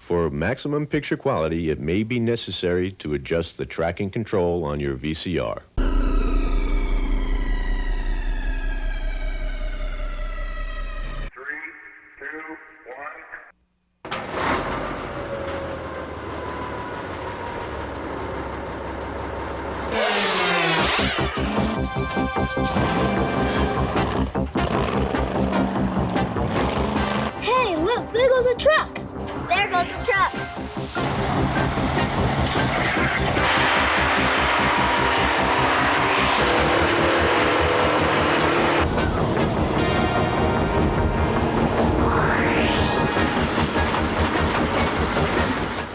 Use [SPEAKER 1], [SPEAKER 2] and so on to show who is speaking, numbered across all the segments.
[SPEAKER 1] For maximum picture quality, it may be necessary to adjust the tracking control on your VCR.
[SPEAKER 2] Hey, look, there goes a truck. There goes the truck.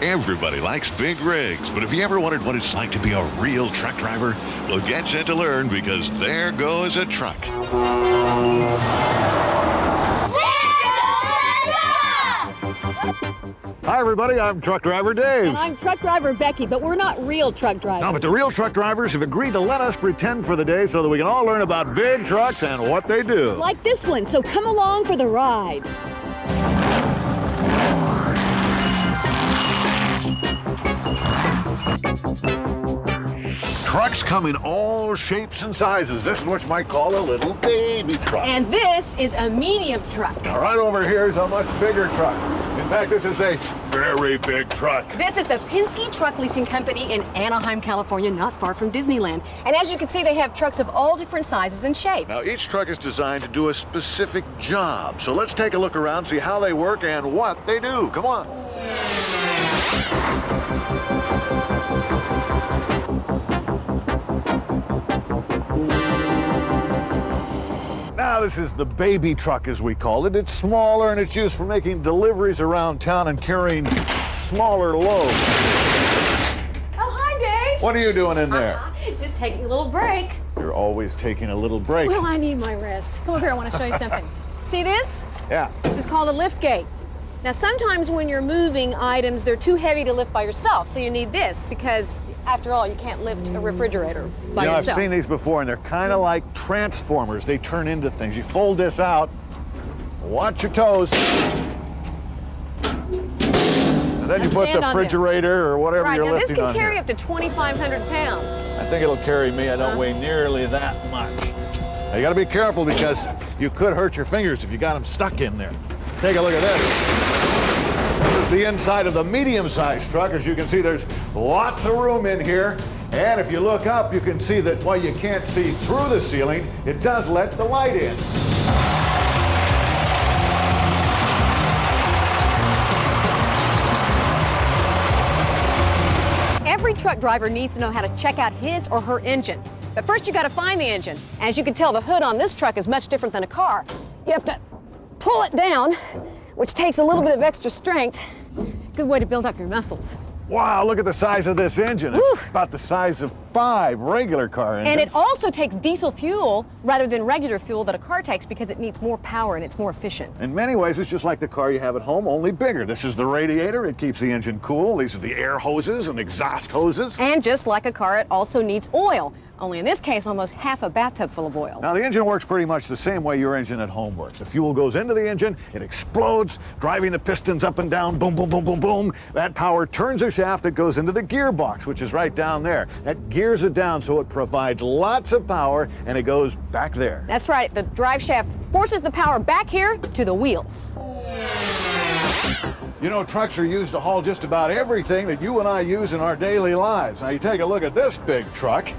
[SPEAKER 3] Everybody likes big rigs, but if you ever wondered what it's like to be a real truck driver, well, get set to learn, because there goes a truck.
[SPEAKER 4] Hi, everybody. I'm truck driver Dave.
[SPEAKER 5] And I'm truck driver Becky, but we're not real truck drivers.
[SPEAKER 4] No, but the real truck drivers have agreed to let us pretend for the day so that we can all learn about big trucks and what they do.
[SPEAKER 5] Like this one, so come along for the ride.
[SPEAKER 4] Trucks come in all shapes and sizes. This is what you might call a little baby truck.
[SPEAKER 5] And this is a medium truck.
[SPEAKER 4] Now, right over here is a much bigger truck. In fact, this is a very big truck.
[SPEAKER 5] This is the Penske Truck Leasing Company in Anaheim, California, not far from Disneyland. And as you can see, they have trucks of all different sizes and shapes.
[SPEAKER 4] Now, each truck is designed to do a specific job. So let's take a look around, see how they work and what they do. Come on. Now, this is the baby truck, as we call it. It's smaller, and it's used for making deliveries around town and carrying smaller loads.
[SPEAKER 5] Oh, hi, Dave.
[SPEAKER 4] What are you doing in there?
[SPEAKER 5] Just taking a little break.
[SPEAKER 4] You're always taking a little break.
[SPEAKER 5] Well, I need my rest. Come over here, I want to show you something. See this?
[SPEAKER 4] Yeah.
[SPEAKER 5] This is called a lift gate. Now, sometimes when you're moving items, they're too heavy to lift by yourself, so you need this because, after all, you can't lift a refrigerator by yourself.
[SPEAKER 4] I've seen these before, and they're kind of like transformers. They turn into things. You fold this out, watch your toes, and then you put the refrigerator or whatever you're lifting on.
[SPEAKER 5] Now, this can carry
[SPEAKER 4] here.
[SPEAKER 5] up to 2,500 pounds.
[SPEAKER 4] I think it'll carry me. I don't weigh nearly that much. Now, you got to be careful because you could hurt your fingers if you got them stuck in there. Take a look at this. This is the inside of the medium-sized truck. As you can see, there's lots of room in here. And if you look up, you can see that while you can't see through the ceiling, it does let the light in.
[SPEAKER 5] Every truck driver needs to know how to check out his or her engine. But first, you got to find the engine. As you can tell, the hood on this truck is much different than a car. You have to pull it down, which takes a little bit of extra strength. Good way to build up your muscles.
[SPEAKER 4] Wow, look at the size of this engine. It's about the size of 5 regular car engines.
[SPEAKER 5] And it also takes diesel fuel rather than regular fuel that a car takes because it needs more power and it's more efficient.
[SPEAKER 4] In many ways, it's just like the car you have at home, only bigger. This is the radiator. It keeps the engine cool. These are the air hoses and exhaust hoses.
[SPEAKER 5] And just like a car, it also needs oil. Only in this case, almost half a bathtub full of oil.
[SPEAKER 4] Now, the engine works pretty much the same way your engine at home works. The fuel goes into the engine, it explodes, driving the pistons up and down, boom, boom, boom, boom, boom. That power turns a shaft that goes into the gearbox, which is right down there. That gears it down so it provides lots of power, and it goes back there.
[SPEAKER 5] That's right. The drive shaft forces the power back here to the wheels.
[SPEAKER 4] You know, trucks are used to haul just about everything that you and I use in our daily lives. Now, you take a look at this big truck.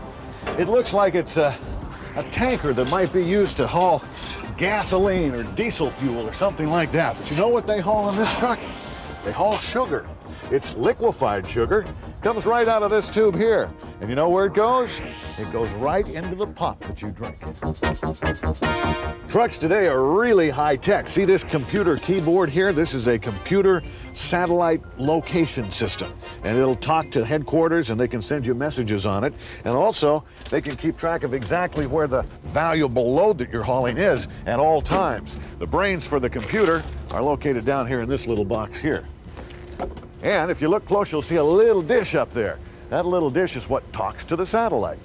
[SPEAKER 4] It looks like it's a tanker that might be used to haul gasoline or diesel fuel or something like that. But you know what they haul in this truck? They haul sugar. It's liquefied sugar. Comes right out of this tube here. And you know where it goes? It goes right into the pop that you drink. Trucks today are really high tech. See this computer keyboard here? This is a computer satellite location system. And it'll talk to headquarters and they can send you messages on it. And also, they can keep track of exactly where the valuable load that you're hauling is at all times. The brains for the computer are located down here in this little box here. And if you look close, you'll see a little dish up there. That little dish is what talks to the satellite.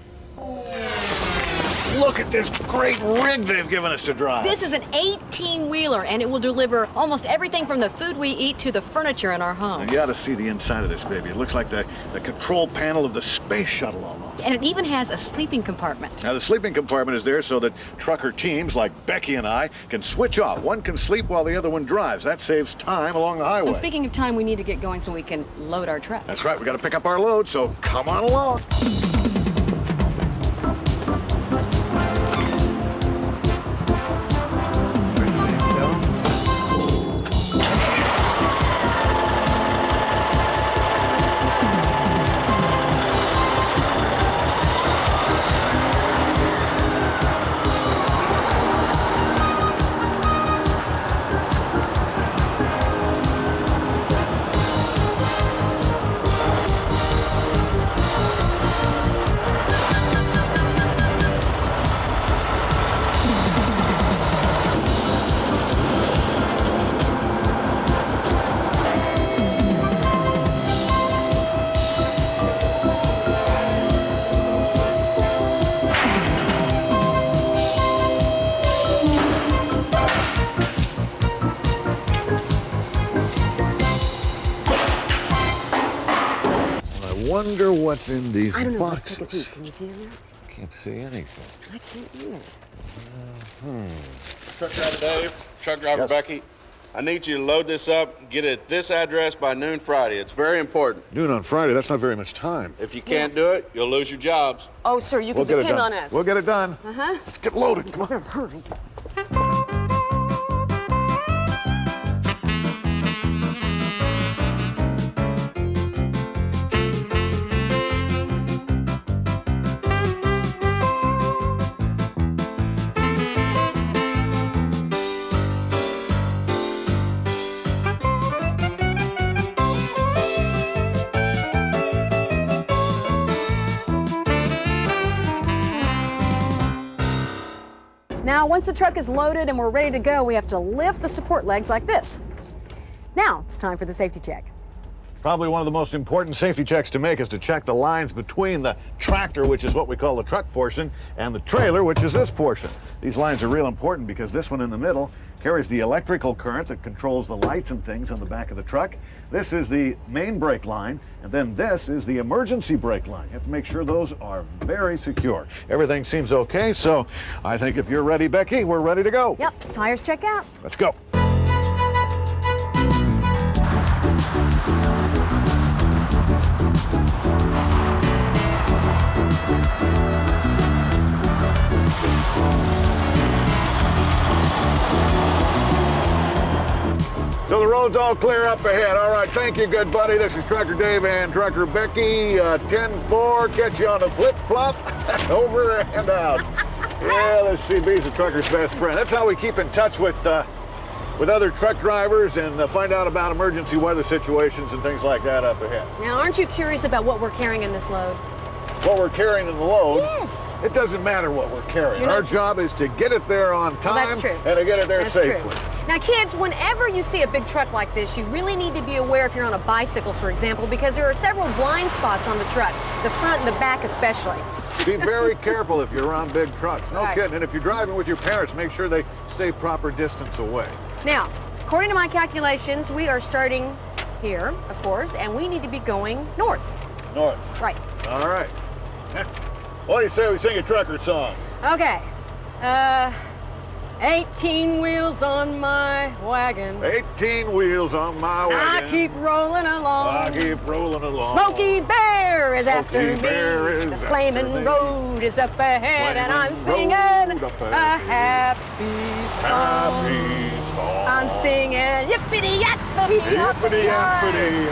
[SPEAKER 4] Look at this great rig they've given us to drive.
[SPEAKER 5] This is an 18-wheeler, and it will deliver almost everything from the food we eat to the furniture in our homes.
[SPEAKER 4] You ought to see the inside of this baby. It looks like the control panel of the space shuttle almost.
[SPEAKER 5] And it even has a sleeping compartment.
[SPEAKER 4] Now, the sleeping compartment is there so that trucker teams like Becky and I can switch off. One can sleep while the other one drives. That saves time along the highway.
[SPEAKER 5] And speaking of time, we need to get going so we can load our truck.
[SPEAKER 4] That's right. We got to pick up our load, so come on along. Wonder what's in these
[SPEAKER 5] I don't know.
[SPEAKER 4] boxes.
[SPEAKER 5] Let's take a peek. Can you see in there?
[SPEAKER 4] Can't see anything.
[SPEAKER 5] I can't either.
[SPEAKER 6] Truck driver Dave, truck driver
[SPEAKER 4] Yes.
[SPEAKER 6] Becky, I need you to load this up, get it at this address by noon Friday. It's very important.
[SPEAKER 4] Noon on Friday, that's not very much time.
[SPEAKER 6] If you can't do it, you'll lose your jobs.
[SPEAKER 5] Oh, sir, you can
[SPEAKER 4] We'll get it
[SPEAKER 5] depend
[SPEAKER 4] done.
[SPEAKER 5] on us.
[SPEAKER 4] We'll get it done.
[SPEAKER 5] Uh-huh.
[SPEAKER 4] Let's get loaded. Come on.
[SPEAKER 5] Hurry. Now, once the truck is loaded and we're ready to go, we have to lift the support legs like this. Now, it's time for the safety check.
[SPEAKER 4] Probably one of the most important safety checks to make is to check the lines between the tractor, which is what we call the truck portion, and the trailer, which is this portion. These lines are real important because this one in the middle carries the electrical current that controls the lights and things on the back of the truck. This is the main brake line, and then this is the emergency brake line. You have to make sure those are very secure. Everything seems okay, so I think if you're ready, Becky, we're ready to go.
[SPEAKER 5] Yep, tires check out.
[SPEAKER 4] Let's go. So the road's all clear up ahead. All right, thank you, good buddy. This is Trucker Dave and Trucker Becky. 10-4, catch you on a flip-flop. Over and out. Yeah, this CB's a trucker's best friend. That's how we keep in touch with other truck drivers and find out about emergency weather situations and things like that up ahead.
[SPEAKER 5] Now, aren't you curious about what we're carrying in this load?
[SPEAKER 4] What we're carrying in the load,
[SPEAKER 5] Yes.
[SPEAKER 4] it doesn't matter what we're carrying.
[SPEAKER 5] You're
[SPEAKER 4] Our
[SPEAKER 5] not-
[SPEAKER 4] job is to get it there on time
[SPEAKER 5] that's true.
[SPEAKER 4] and to get it there
[SPEAKER 5] That's
[SPEAKER 4] safely.
[SPEAKER 5] true. Now, kids, whenever you see a big truck like this, you really need to be aware if you're on a bicycle, for example, because there are several blind spots on the truck, the front and the back especially.
[SPEAKER 4] Be very careful if you're around big trucks. No
[SPEAKER 5] Right.
[SPEAKER 4] kidding. And if you're driving with your parents, make sure they stay proper distance away.
[SPEAKER 5] Now, according to my calculations, we are starting here, of course, and we need to be going north.
[SPEAKER 4] North.
[SPEAKER 5] Right.
[SPEAKER 4] All right. What do you say we sing a trucker song?
[SPEAKER 5] Okay. 18 wheels on my wagon.
[SPEAKER 4] 18 wheels on my wagon.
[SPEAKER 5] I keep rolling along.
[SPEAKER 4] I keep rolling along.
[SPEAKER 5] Smokey Bear is after
[SPEAKER 4] Smokey Bear
[SPEAKER 5] me.
[SPEAKER 4] is
[SPEAKER 5] The
[SPEAKER 4] after
[SPEAKER 5] flaming
[SPEAKER 4] me.
[SPEAKER 5] road is up ahead, and I'm
[SPEAKER 4] Flaming
[SPEAKER 5] singing
[SPEAKER 4] road up
[SPEAKER 5] a
[SPEAKER 4] ahead.
[SPEAKER 5] happy song.
[SPEAKER 4] Happy song.
[SPEAKER 5] I'm singing yippity yappity
[SPEAKER 4] Hippity yappity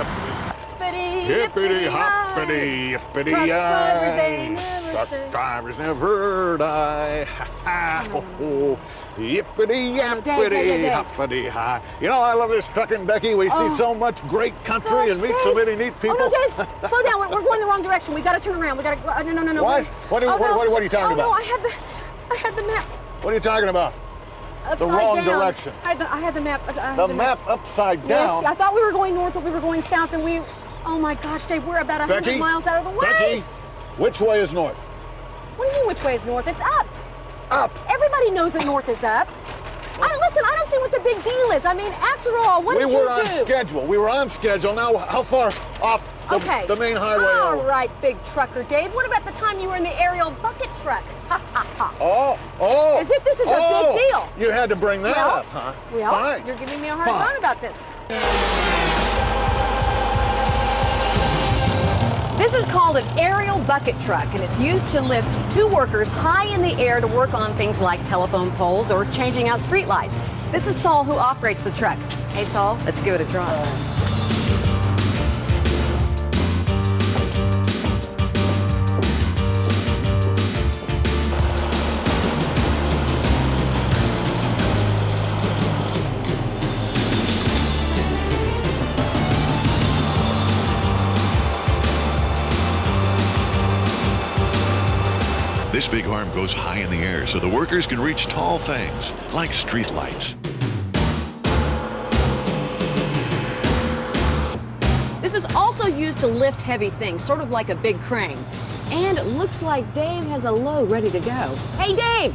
[SPEAKER 5] yippity
[SPEAKER 4] hoppity yippity
[SPEAKER 5] Truck
[SPEAKER 4] yay.
[SPEAKER 5] drivers, they never
[SPEAKER 4] Truck
[SPEAKER 5] say.
[SPEAKER 4] drivers never die. Ha ha ho ho. Yippity
[SPEAKER 5] Dave,
[SPEAKER 4] yappity hoppity hi. You know, I love this trucking, Becky. We see so much great country
[SPEAKER 5] Gosh,
[SPEAKER 4] and meet so
[SPEAKER 5] Dave.
[SPEAKER 4] many neat people.
[SPEAKER 5] Oh no, Dave, slow down. We're going the wrong direction. We got to turn around. We got to go. No.
[SPEAKER 4] What? What are you-
[SPEAKER 5] Oh, no.
[SPEAKER 4] what are you talking
[SPEAKER 5] Oh, no,
[SPEAKER 4] about?
[SPEAKER 5] I had the map
[SPEAKER 4] What are you talking about?
[SPEAKER 5] upside
[SPEAKER 4] wrong
[SPEAKER 5] down.
[SPEAKER 4] direction.
[SPEAKER 5] I had the map.
[SPEAKER 4] The map upside down.
[SPEAKER 5] Yes, I thought we were going north, but we were going south, and we. Oh my gosh, Dave, we're about 100
[SPEAKER 4] Becky?
[SPEAKER 5] miles out of the way.
[SPEAKER 4] Becky, which way is north?
[SPEAKER 5] What do you mean, which way is north? It's up.
[SPEAKER 4] up.
[SPEAKER 5] Everybody knows the north is up. Listen, I don't see what the big deal is. I mean, after all, what did you do?
[SPEAKER 4] We were on schedule. We were on schedule. Now, how far off the main highway are we?
[SPEAKER 5] All right, big trucker Dave. What about the time you were in the aerial bucket truck? Ha, ha, ha.
[SPEAKER 4] Oh.
[SPEAKER 5] As if this is a big deal.
[SPEAKER 4] You had to bring that up, huh?
[SPEAKER 5] Well,
[SPEAKER 4] Fine.
[SPEAKER 5] you're giving me a hard time about this. This is called an aerial bucket truck, and it's used to lift two workers high in the air to work on things like telephone poles or changing out streetlights. This is Saul, who operates the truck. Hey, Saul, let's give it a try.
[SPEAKER 3] This big arm goes high in the air so the workers can reach tall things like street lights.
[SPEAKER 5] This is also used to lift heavy things, sort of like a big crane. And it looks like Dave has a load ready to go. Hey, Dave,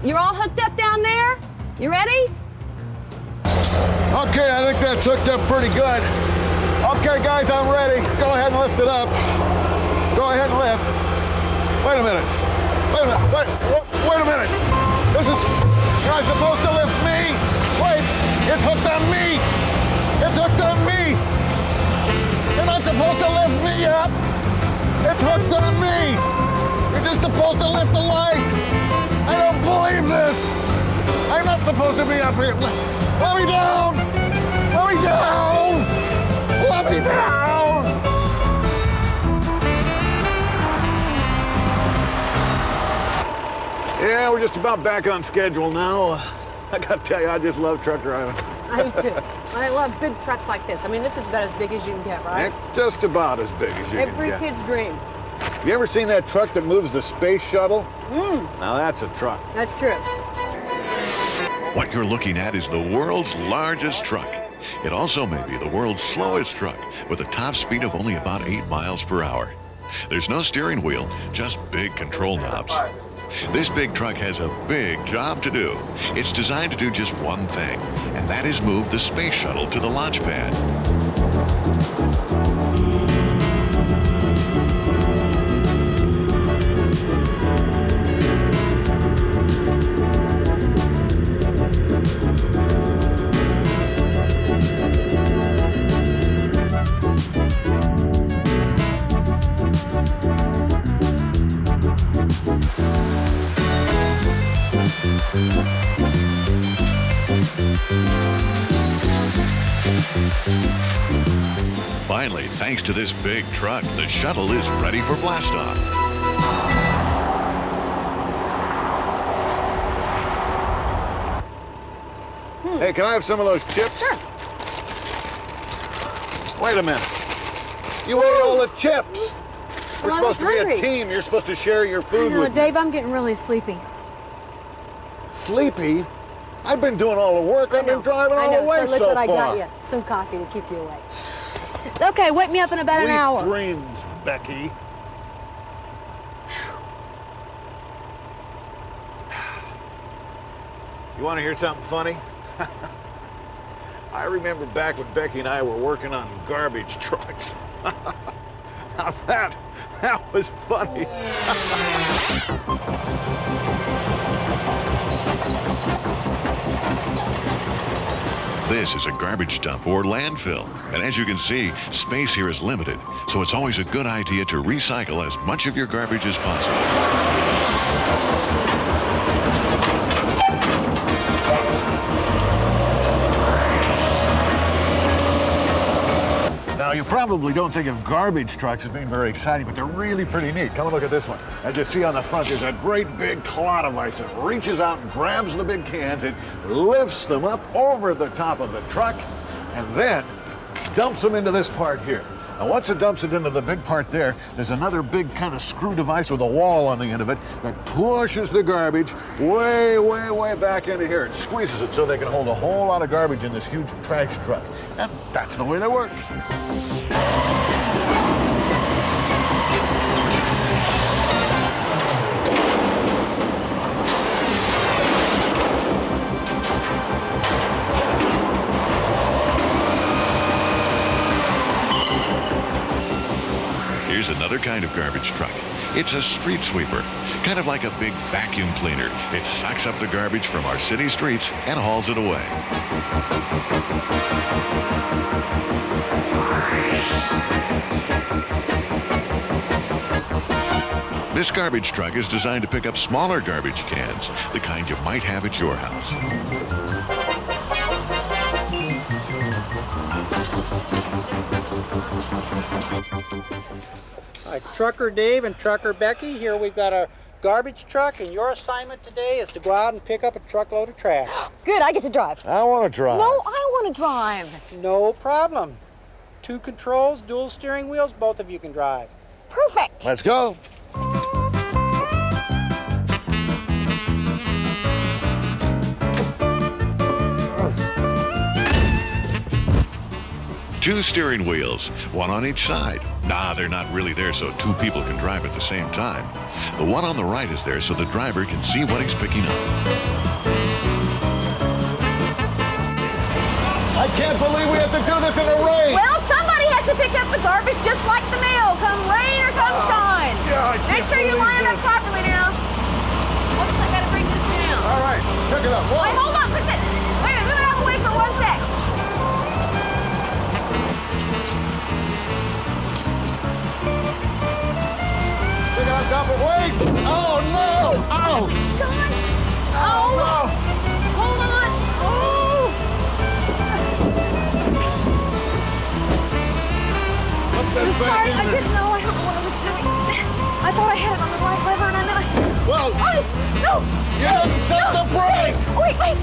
[SPEAKER 5] you're all hooked up down there? You ready?
[SPEAKER 4] Okay, I think that's hooked up pretty good. Okay, guys, I'm ready. Go ahead and lift it up. Go ahead and lift. Wait a minute. Wait a minute. You're not supposed to lift me. Wait, it's hooked on me. It's hooked on me. You're not supposed to lift me up. It's hooked on me. You're just supposed to lift the light. I don't believe this. I'm not supposed to be up here. Let me down. Let me down. Let me down. Yeah, we're just about back on schedule now. I gotta tell you, I just love truck driving.
[SPEAKER 5] I do too. I love big trucks like this. I mean, this is about as big as you can get, right?
[SPEAKER 4] It's just about as big as you can
[SPEAKER 5] Every
[SPEAKER 4] get.
[SPEAKER 5] kid's dream.
[SPEAKER 4] You ever seen that truck that moves the space shuttle? Now that's a truck.
[SPEAKER 5] That's true.
[SPEAKER 3] What you're looking at is the world's largest truck. It also may be the world's slowest truck with a top speed of only about 8 miles per hour. There's no steering wheel, just big control knobs. This big truck has a big job to do. It's designed to do just one thing, and that is move the space shuttle to the launch pad. Finally, thanks to this big truck, the shuttle is ready for blastoff.
[SPEAKER 4] Hey, can I have some of those chips?
[SPEAKER 5] Sure.
[SPEAKER 4] Wait a minute. You ate all the chips. We're
[SPEAKER 5] Well, I was
[SPEAKER 4] supposed to be a
[SPEAKER 5] hungry.
[SPEAKER 4] team. You're supposed to share your food with me.
[SPEAKER 5] Dave, I'm getting really sleepy.
[SPEAKER 4] Sleepy? I've been doing all the work. I've been driving all the way
[SPEAKER 5] So look
[SPEAKER 4] so
[SPEAKER 5] what I got
[SPEAKER 4] far.
[SPEAKER 5] you. Some coffee to keep you awake. Okay, wake me up in about an
[SPEAKER 4] Sweet
[SPEAKER 5] hour.
[SPEAKER 4] dreams, Becky. You want to hear something funny? I remember back when Becky and I were working on garbage trucks. Now that was funny.
[SPEAKER 3] This is a garbage dump or landfill, and as you can see, space here is limited, so it's always a good idea to recycle as much of your garbage as possible.
[SPEAKER 4] Now, you probably don't think of garbage trucks as being very exciting, but they're really pretty neat. Come and look at this one. As you see on the front, there's a great big clod of ice that reaches out and grabs the big cans. It lifts them up over the top of the truck and then dumps them into this part here. Now, once it dumps it into the big part there, there's another big kind of screw device with a wall on the end of it that pushes the garbage way, way, way back into here. It squeezes it so they can hold a whole lot of garbage in this huge trash truck. And that's the way they work.
[SPEAKER 3] Here's another kind of garbage truck. It's a street sweeper, kind of like a big vacuum cleaner. It sucks up the garbage from our city streets and hauls it away. This garbage truck is designed to pick up smaller garbage cans, the kind you might have at your house.
[SPEAKER 7] Hi, Trucker Dave and Trucker Becky. Here we've got our garbage truck, and your assignment today is to go out and pick up a truckload of trash.
[SPEAKER 5] Good, I get to drive.
[SPEAKER 4] I want to drive.
[SPEAKER 5] No, I want to drive.
[SPEAKER 7] No problem. 2 controls, dual steering wheels, both of you can drive.
[SPEAKER 5] Perfect.
[SPEAKER 4] Let's go.
[SPEAKER 3] Two steering wheels, one on each side. Nah, they're not really there so 2 people can drive at the same time. The one on the right is there so the driver can see what he's picking up.
[SPEAKER 4] I can't believe we have to do this in the rain.
[SPEAKER 5] Well, somebody has to pick up the garbage just like the mail, come rain or come shine.
[SPEAKER 4] Yeah, I
[SPEAKER 5] Make
[SPEAKER 4] can't
[SPEAKER 5] sure you
[SPEAKER 4] believe
[SPEAKER 5] line it up
[SPEAKER 4] this.
[SPEAKER 5] properly now. Oops, I gotta bring this down.
[SPEAKER 4] All right, pick it up. Whoa.
[SPEAKER 5] Wait, hold on, wait a minute. Wait a minute, move it out of the way for 1 sec.
[SPEAKER 4] Pick it up, dump it. Wait. Oh, no. Oh.
[SPEAKER 5] Gosh. Oh,
[SPEAKER 4] no.
[SPEAKER 5] hold on. Oh.
[SPEAKER 4] Put this
[SPEAKER 5] I'm
[SPEAKER 4] back
[SPEAKER 5] sorry,
[SPEAKER 4] in
[SPEAKER 5] I
[SPEAKER 4] there.
[SPEAKER 5] didn't know. I don't know what I was doing. I thought I had it on the right lever, and then I...
[SPEAKER 4] Well,
[SPEAKER 5] Oh, no.
[SPEAKER 4] you didn't set the brake.
[SPEAKER 5] Wait, wait.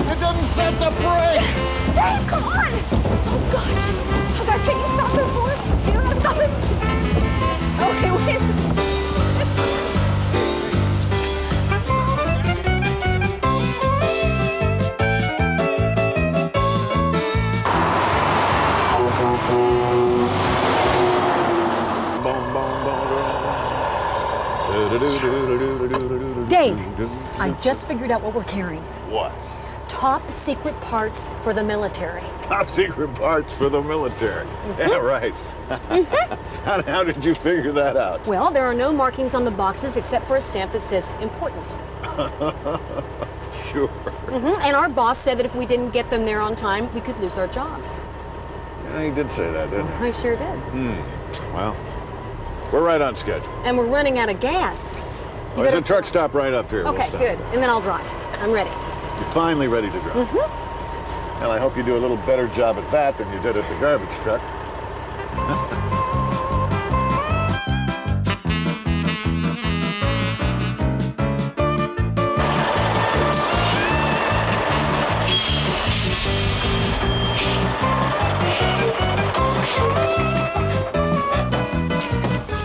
[SPEAKER 4] You didn't set the brake.
[SPEAKER 5] Dave, come on. Oh, gosh. Oh, gosh, can you stop this for us? You don't have to stop it. Okay, wait. Dave, I just figured out what we're carrying.
[SPEAKER 4] What?
[SPEAKER 5] Top secret parts for the military.
[SPEAKER 4] Top secret parts for the military. Yeah, right. How did you figure that out?
[SPEAKER 5] Well, there are no markings on the boxes except for a stamp that says important.
[SPEAKER 4] Sure.
[SPEAKER 5] And our boss said that if we didn't get them there on time, we could lose our jobs.
[SPEAKER 4] Yeah, he did say that, didn't he?
[SPEAKER 5] I sure did.
[SPEAKER 4] Well, we're right on schedule.
[SPEAKER 5] And we're running out of gas. You
[SPEAKER 4] There's
[SPEAKER 5] better-
[SPEAKER 4] a truck stop right up here. We'll
[SPEAKER 5] Okay,
[SPEAKER 4] stop.
[SPEAKER 5] good. And then I'll drive. I'm ready.
[SPEAKER 4] You're finally ready to drive. Well, I hope you do a little better job at that than you did at the garbage truck.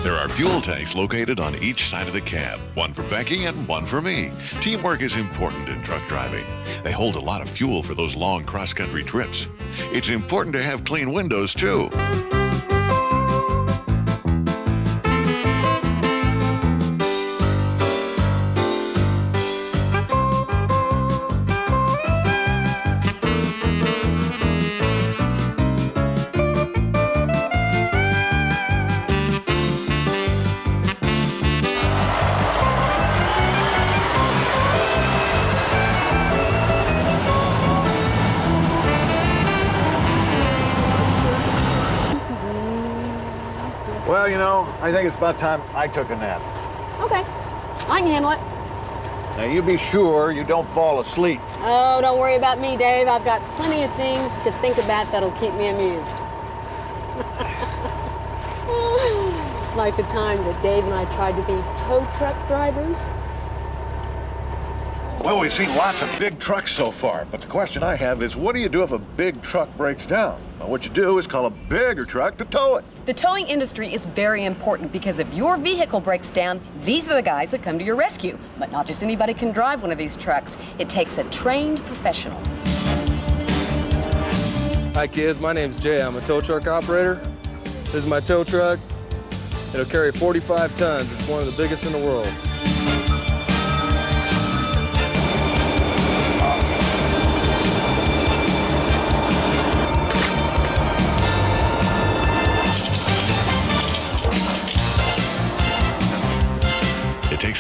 [SPEAKER 3] There are fuel tanks located on each side of the cab, one for Becky and one for me. Teamwork is important in truck driving. They hold a lot of fuel for those long cross-country trips. It's important to have clean windows, too.
[SPEAKER 4] Well, you know, I think it's about time I took a nap.
[SPEAKER 5] Okay. I can handle it.
[SPEAKER 4] Now, you be sure you don't fall asleep.
[SPEAKER 5] Oh, don't worry about me, Dave. I've got plenty of things to think about that'll keep me amused. Like the time that Dave and I tried to be tow truck drivers.
[SPEAKER 4] Well, we've seen lots of big trucks so far, but the question I have is, what do you do if a big truck breaks down? Well, what you do is call a bigger truck to tow it.
[SPEAKER 8] The towing industry is very important because if your vehicle breaks down, these are the guys that come to your rescue. But not just anybody can drive one of these trucks. It takes a trained professional.
[SPEAKER 9] Hi kids, my name's Jay. I'm a tow truck operator. This is my tow truck. It'll carry 45 tons. It's one of the biggest in the world.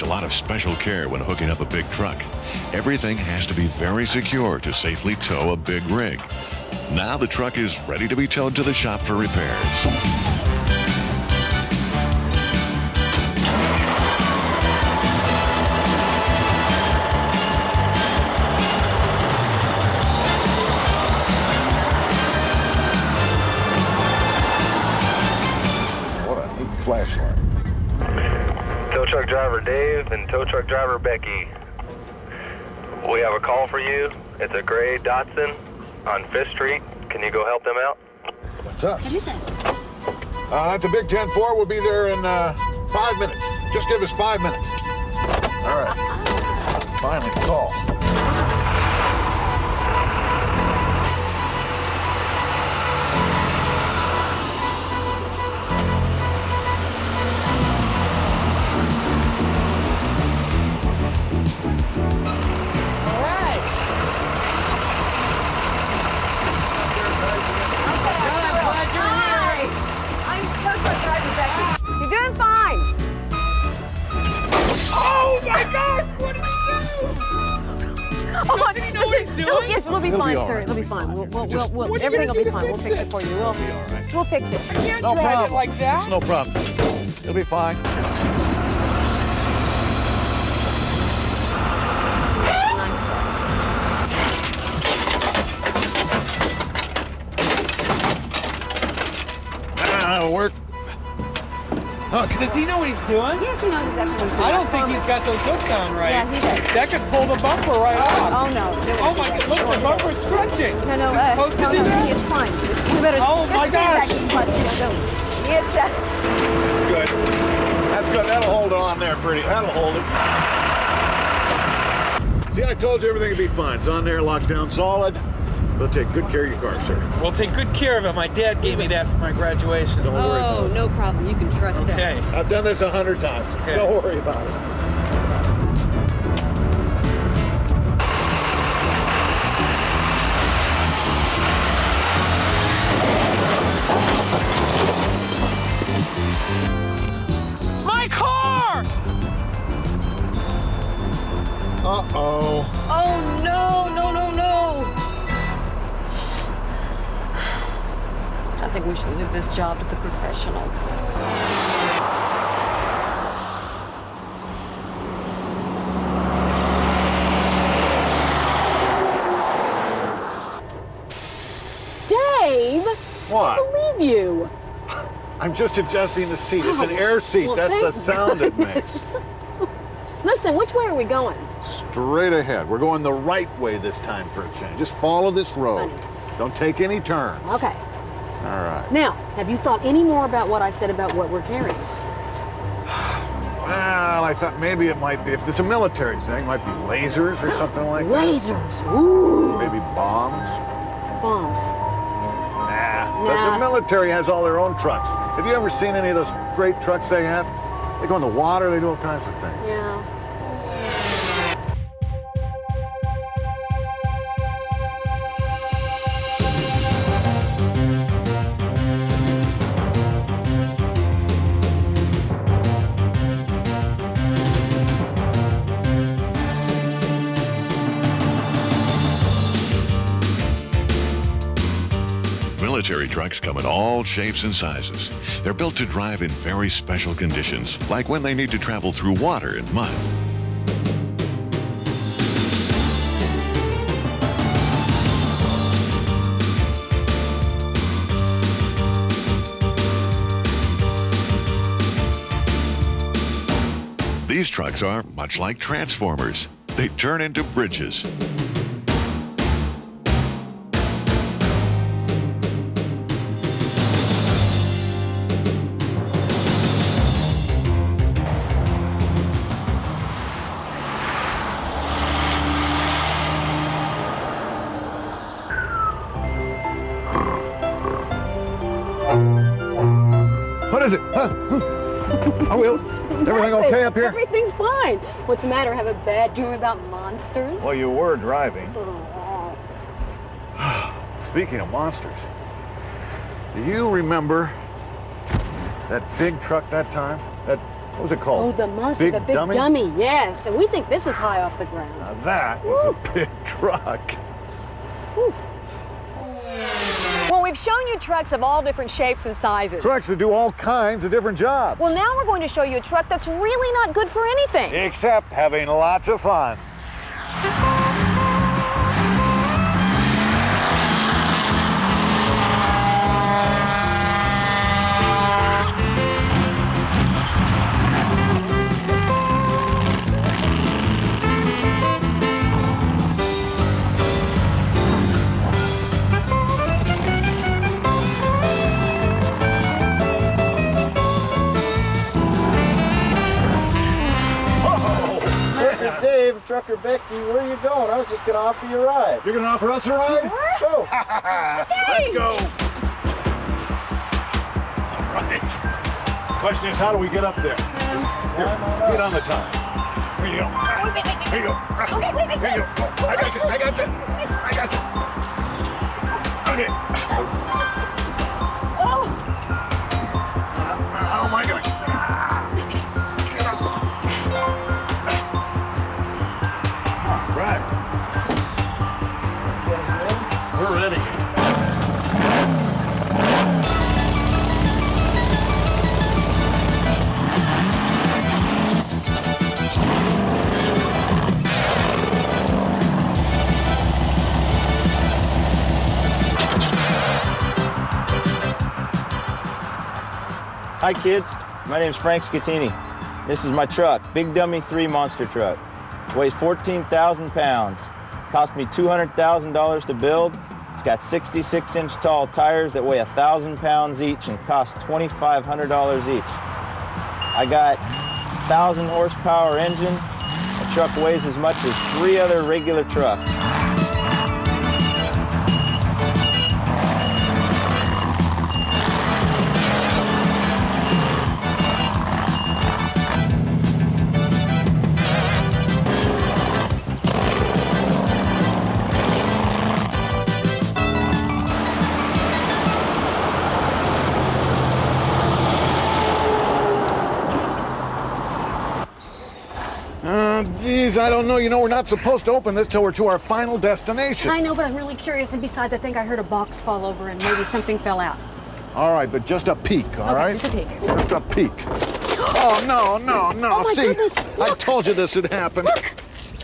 [SPEAKER 3] a lot of special care when hooking up a big truck. Everything has to be very secure to safely tow a big rig. Now the truck is ready to be towed to the shop for repairs.
[SPEAKER 4] Flashlight.
[SPEAKER 10] Tow truck driver Dave and tow truck driver Becky. We have a call for you. It's a gray Datsun on 5th Street. Can you go help them out?
[SPEAKER 4] What's up?
[SPEAKER 5] What is this?
[SPEAKER 4] It's a big 10-4. We'll be there in 5 minutes. Just give us 5 minutes. All right. Finally, call.
[SPEAKER 5] You're doing fine.
[SPEAKER 11] Oh my gosh, what did he do? Doesn't he know what he's doing?
[SPEAKER 5] Yes, we'll be
[SPEAKER 4] He'll
[SPEAKER 5] fine,
[SPEAKER 4] be all
[SPEAKER 5] sir.
[SPEAKER 4] right.
[SPEAKER 5] It'll be fine.
[SPEAKER 11] What are you
[SPEAKER 5] Everything will
[SPEAKER 11] gonna
[SPEAKER 5] be
[SPEAKER 11] do to
[SPEAKER 5] fine. We'll
[SPEAKER 11] fix
[SPEAKER 5] fix it
[SPEAKER 11] it?
[SPEAKER 5] for you. We'll fix it.
[SPEAKER 11] You can't
[SPEAKER 4] No
[SPEAKER 11] drive
[SPEAKER 4] problem.
[SPEAKER 11] it like that.
[SPEAKER 4] It's no problem. It'll be fine. That'll work. Okay.
[SPEAKER 11] Does he know what he's doing?
[SPEAKER 5] Yes, he knows exactly what he's doing.
[SPEAKER 11] I don't think he's got those hooks on right.
[SPEAKER 5] Yeah, he does.
[SPEAKER 11] That could pull the bumper right off.
[SPEAKER 5] Oh no.
[SPEAKER 11] Oh my god, look, the bumper's stretching.
[SPEAKER 5] No,
[SPEAKER 11] Is it supposed to do that?
[SPEAKER 5] It's fine. We better
[SPEAKER 11] Oh, my
[SPEAKER 5] just stand back
[SPEAKER 11] gosh.
[SPEAKER 5] and let it go. It's
[SPEAKER 4] Good. That's good. That'll hold on there pretty. That'll hold it. See, I told you everything would be fine. It's on there, locked down solid. We'll take good care of your car, sir.
[SPEAKER 11] We'll take good care of it. My dad gave me that for my graduation.
[SPEAKER 4] Don't worry about
[SPEAKER 8] Oh,
[SPEAKER 4] it.
[SPEAKER 8] no problem. You can trust
[SPEAKER 11] Okay.
[SPEAKER 8] us.
[SPEAKER 4] I've done this 100 times.
[SPEAKER 11] Okay.
[SPEAKER 4] Don't worry about it.
[SPEAKER 11] My car!
[SPEAKER 4] Uh-oh.
[SPEAKER 8] Oh, no, no, no, no. I think we should leave this job to the professionals.
[SPEAKER 5] Dave.
[SPEAKER 4] What?
[SPEAKER 5] I believe you.
[SPEAKER 4] I'm just adjusting the seat. It's an air seat.
[SPEAKER 5] Well,
[SPEAKER 4] That's the
[SPEAKER 5] thank
[SPEAKER 4] sound it
[SPEAKER 5] goodness.
[SPEAKER 4] makes.
[SPEAKER 5] Listen, which way are we going?
[SPEAKER 4] Straight ahead. We're going the right way this time for a change. Just follow this road. Don't take any turns.
[SPEAKER 5] Okay.
[SPEAKER 4] All right.
[SPEAKER 5] Now, have you thought any more about what I said about what we're carrying?
[SPEAKER 4] Well, I thought maybe it might be, if it's a military thing, might be lasers or something like that.
[SPEAKER 5] Lasers. Ooh.
[SPEAKER 4] Maybe bombs.
[SPEAKER 5] Bombs.
[SPEAKER 4] Nah.
[SPEAKER 5] Nah.
[SPEAKER 4] The military has all their own trucks. Have you ever seen any of those great trucks they have? They go in the water, they do all kinds of things.
[SPEAKER 5] Yeah.
[SPEAKER 3] Military trucks come in all shapes and sizes. They're built to drive in very special conditions, like when they need to travel through water and mud. These trucks are much like transformers. They turn into bridges.
[SPEAKER 4] What is it? Huh? Are we, everything okay up here?
[SPEAKER 5] Everything's fine. What's the matter? Have a bad dream about monsters?
[SPEAKER 4] Well, you were driving.
[SPEAKER 5] Oh.
[SPEAKER 4] Speaking of monsters, do you remember that big truck that time? That What was it called?
[SPEAKER 5] Oh, the monster, the big dummy. Yes, and we think this is high off the ground.
[SPEAKER 4] Now that is a big truck.
[SPEAKER 5] Whew. Well, we've shown you trucks of all different shapes and sizes.
[SPEAKER 4] Trucks that do all kinds of different jobs.
[SPEAKER 5] Well, now we're going to show you a truck that's really not good for anything.
[SPEAKER 4] Except having lots of fun.
[SPEAKER 12] Dave, Trucker Becky, where are you going? I was just going to offer you a ride.
[SPEAKER 4] You're going to offer us a ride?
[SPEAKER 12] Go.
[SPEAKER 4] Let's go. All right. Question is, how do we get up there? Here, get on the top. Here you go. Here you go. Here you go. I got you. I got you. I got you. Okay. How am I going? Get up. Right. We're ready.
[SPEAKER 12] Hi kids, my name's Frank Scattini. This is my truck, Big Dummy 3 monster truck. Weighs 14,000 pounds. Cost me $200,000 to build. It's got 66-inch tall tires that weigh 1,000 pounds each and cost $2,500 each. I got 1,000 horsepower engine. The truck weighs as much as 3 other regular trucks.
[SPEAKER 4] Geez, I don't know. You know, we're not supposed to open this till we're to our final destination.
[SPEAKER 5] I know, but I'm really curious. And besides, I think I heard a box fall over and maybe something fell out.
[SPEAKER 4] All right, but just a peek, all right?
[SPEAKER 5] Just a peek.
[SPEAKER 4] Just a peek. Oh, no, no, no.
[SPEAKER 5] Oh, my
[SPEAKER 4] See,
[SPEAKER 5] goodness.
[SPEAKER 4] I
[SPEAKER 5] Look.
[SPEAKER 4] told you this would happen.
[SPEAKER 5] Look,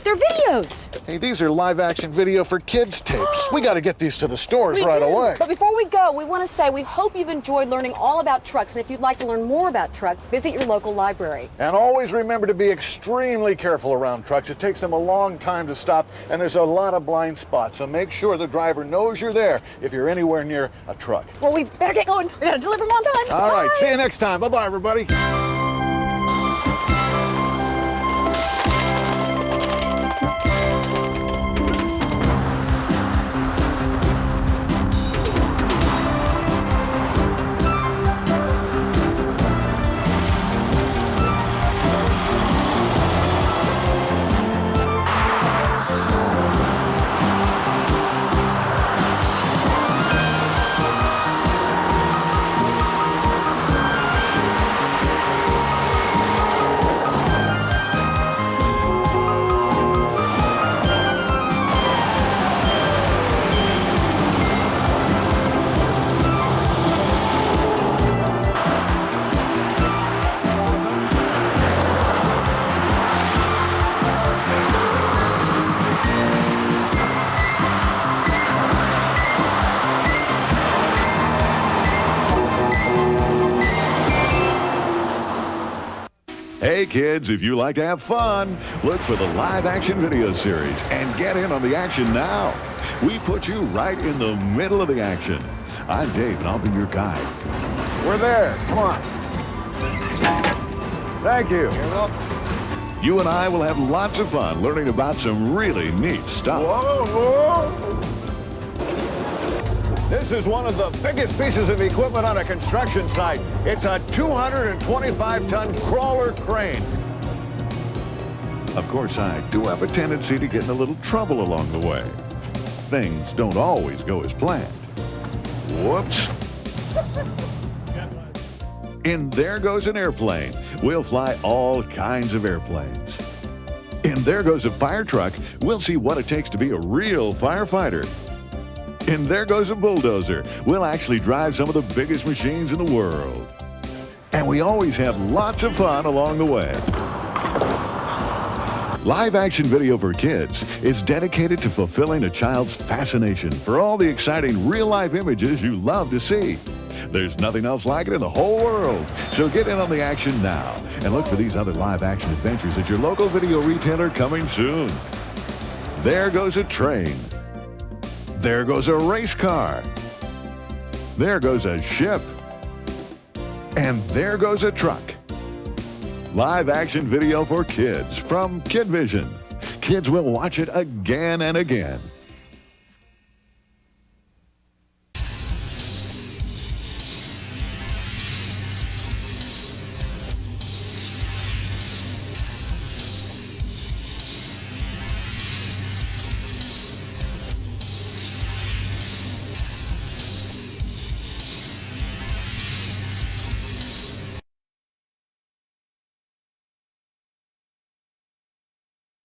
[SPEAKER 5] they're videos.
[SPEAKER 4] Hey, these are live-action video for kids tapes. We got to get these to the stores right away.
[SPEAKER 5] But before we go, we want to say we hope you've enjoyed learning all about trucks. And if you'd like to learn more about trucks, visit your local library.
[SPEAKER 4] And always remember to be extremely careful around trucks. It takes them a long time to stop, and there's a lot of blind spots. So make sure the driver knows you're there if you're anywhere near a truck.
[SPEAKER 5] Well, we better get going. We got to deliver them on time.
[SPEAKER 4] All right,
[SPEAKER 5] Bye.
[SPEAKER 4] see you next time. Bye-bye, everybody.
[SPEAKER 3] Hey kids, if you like to have fun, look for the live action video series and get in on the action now. We put you right in the middle of the action. I'm Dave and I'll be your guide.
[SPEAKER 4] We're there. Come on. Thank you.
[SPEAKER 12] You're welcome.
[SPEAKER 3] You and I will have lots of fun learning about some really neat stuff.
[SPEAKER 4] Whoa, whoa. This is one of the biggest pieces of equipment on a construction site. It's a 225-ton crawler crane.
[SPEAKER 3] Of course, I do have a tendency to get in a little trouble along the way. Things don't always go as planned. Whoops. And there goes an airplane. we'll fly all kinds of airplanes. In There Goes a Fire Truck, we'll see what it takes to be a real firefighter. In There Goes a Bulldozer, we'll actually drive some of the biggest machines in the world. And we always have lots of fun along the way. Live action video for kids is dedicated to fulfilling a child's fascination for all the exciting real-life images you love to see. There's nothing else like it in the whole world. So get in on the action now and look for these other live action adventures at your local video retailer coming soon. There goes a train. There goes a race car. There goes a ship. And there goes a truck. Live action video for kids from Kid Vision. Kids will watch it again and again.